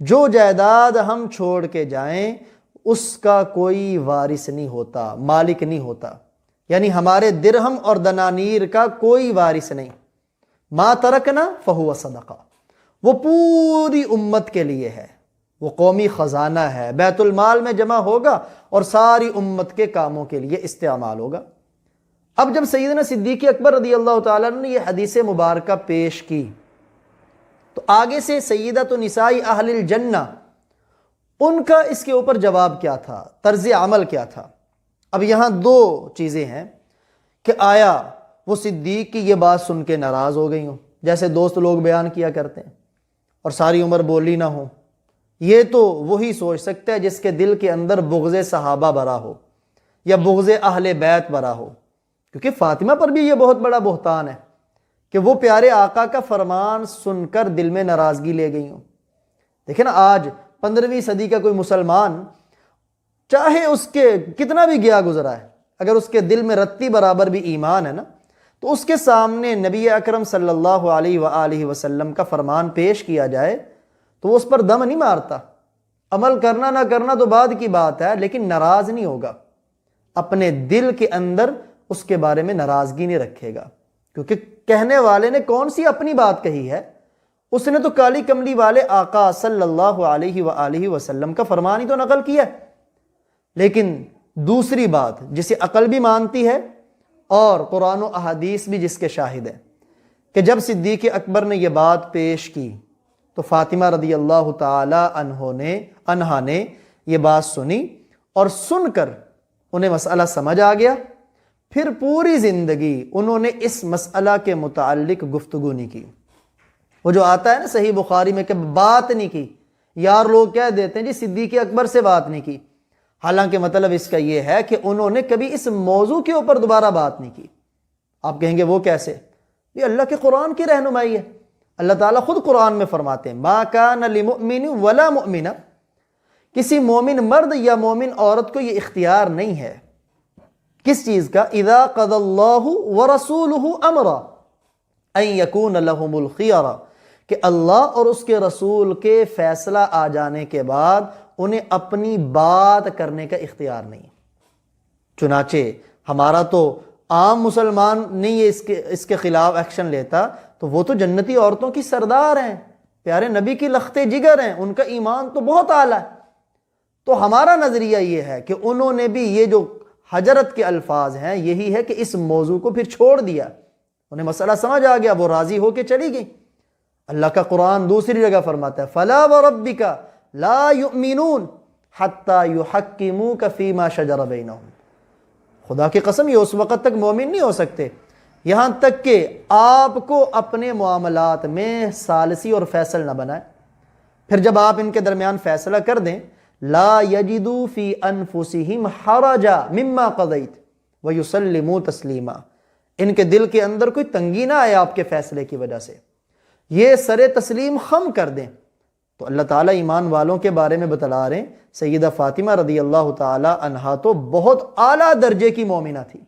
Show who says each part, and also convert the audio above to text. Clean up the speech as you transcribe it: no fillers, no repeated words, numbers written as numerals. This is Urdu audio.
Speaker 1: جو جائیداد ہم چھوڑ کے جائیں اس کا کوئی وارث نہیں ہوتا، مالک نہیں ہوتا، یعنی ہمارے درہم اور دنانیر کا کوئی وارث نہیں۔ ما ترکنا فہو صدقہ، وہ پوری امت کے لیے ہے، وہ قومی خزانہ ہے، بیت المال میں جمع ہوگا اور ساری امت کے کاموں کے لیے استعمال ہوگا۔ اب جب سیدنا صدیق اکبر رضی اللہ تعالیٰ عنہ نے یہ حدیث مبارکہ پیش کی تو آگے سے سیدۃ نساء اہل الجنہ ان کا اس کے اوپر جواب کیا تھا، طرز عمل کیا تھا۔ اب یہاں دو چیزیں ہیں کہ آیا وہ صدیق کی یہ بات سن کے ناراض ہو گئی ہوں، جیسے دوست لوگ بیان کیا کرتے ہیں، اور ساری عمر بولی نہ ہو۔ یہ تو وہی سوچ سکتا ہے جس کے دل کے اندر بغض صحابہ بھرا ہو یا بغض اہل بیت بھرا ہو، کیونکہ فاطمہ پر بھی یہ بہت بڑا بہتان ہے کہ وہ پیارے آقا کا فرمان سن کر دل میں ناراضگی لے گئی ہوں۔ دیکھیں نا، آج 15ویں صدی کا کوئی مسلمان چاہے اس کے کتنا بھی گیا گزرا ہے، اگر اس کے دل میں رتی برابر بھی ایمان ہے نا، تو اس کے سامنے نبی اکرم صلی اللہ علیہ وآلہ وسلم کا فرمان پیش کیا جائے تو وہ اس پر دم نہیں مارتا۔ عمل کرنا نہ کرنا تو بعد کی بات ہے، لیکن ناراض نہیں ہوگا، اپنے دل کے اندر اس کے بارے میں ناراضگی نہیں رکھے گا، کیونکہ کہنے والے نے کون سی اپنی بات کہی ہے، اس نے تو کالی کملی والے آقا صلی اللہ علیہ وآلہ وسلم کا فرمان ہی تو نقل کیا ہے۔ لیکن دوسری بات جسے عقل بھی مانتی ہے اور قرآن و احادیث بھی جس کے شاہد ہیں، کہ جب صدیق اکبر نے یہ بات پیش کی تو فاطمہ رضی اللہ تعالی عنہا نے یہ بات سنی، اور سن کر انہیں مسئلہ سمجھ آ گیا۔ پھر پوری زندگی انہوں نے اس مسئلہ کے متعلق گفتگو نہیں کی۔ وہ جو آتا ہے نا صحیح بخاری میں کہ بات نہیں کی، یار لوگ کہہ دیتے ہیں جی صدیق اکبر سے بات نہیں کی، حالانکہ مطلب اس کا یہ ہے کہ انہوں نے کبھی اس موضوع کے اوپر دوبارہ بات نہیں کی۔ آپ کہیں گے وہ کیسے؟ یہ اللہ کے قرآن کی رہنمائی ہے۔ اللہ تعالیٰ خود قرآن میں فرماتے ہیں ما کان لمؤمن ولا مؤمنہ، کسی مومن مرد یا مومن عورت کو یہ اختیار نہیں ہے، کس چیز کا؟ اذا قضى اللہ ورسولہ امرا ان یکون لہم الخیرہ، کہ اللہ اور اس کے رسول کے فیصلہ آ جانے کے بعد انہیں اپنی بات کرنے کا اختیار نہیں۔ چنانچہ ہمارا تو عام مسلمان نہیں اس کے خلاف ایکشن لیتا، تو وہ تو جنتی عورتوں کی سردار ہیں، پیارے نبی کی لخت جگر ہیں، ان کا ایمان تو بہت اعلیٰ ہے۔ تو ہمارا نظریہ یہ ہے کہ انہوں نے بھی یہ جو حجرت کے الفاظ ہیں یہی ہے کہ اس موضوع کو پھر چھوڑ دیا، انہیں مسئلہ سمجھ آ گیا، وہ راضی ہو کے چلی گئی۔ اللہ کا قرآن دوسری جگہ فرماتا ہے فَلَا وَرَبِّكَ لَا يُؤْمِنُونَ حَتَّى يُحَكِّمُوكَ فِي مَا شَجَرَ بَيْنَهُمْ، خدا کی قسم یہ اس وقت تک مومن نہیں ہو سکتے یہاں تک کہ آپ کو اپنے معاملات میں ثالثی اور فیصل نہ بنائے۔ پھر جب آپ ان کے درمیان فیصلہ کر دیں لا یجدوا فی انفسہم حرجا مما قضیت ویسلموا تسلیما، ان کے دل کے اندر کوئی تنگی نہ آئے آپ کے فیصلے کی وجہ سے، یہ سر تسلیم خم کر دیں۔ تو اللہ تعالیٰ ایمان والوں کے بارے میں بتلا رہے ہیں، سیدہ فاطمہ رضی اللہ تعالی عنہا تو بہت اعلیٰ درجے کی مومنہ تھی۔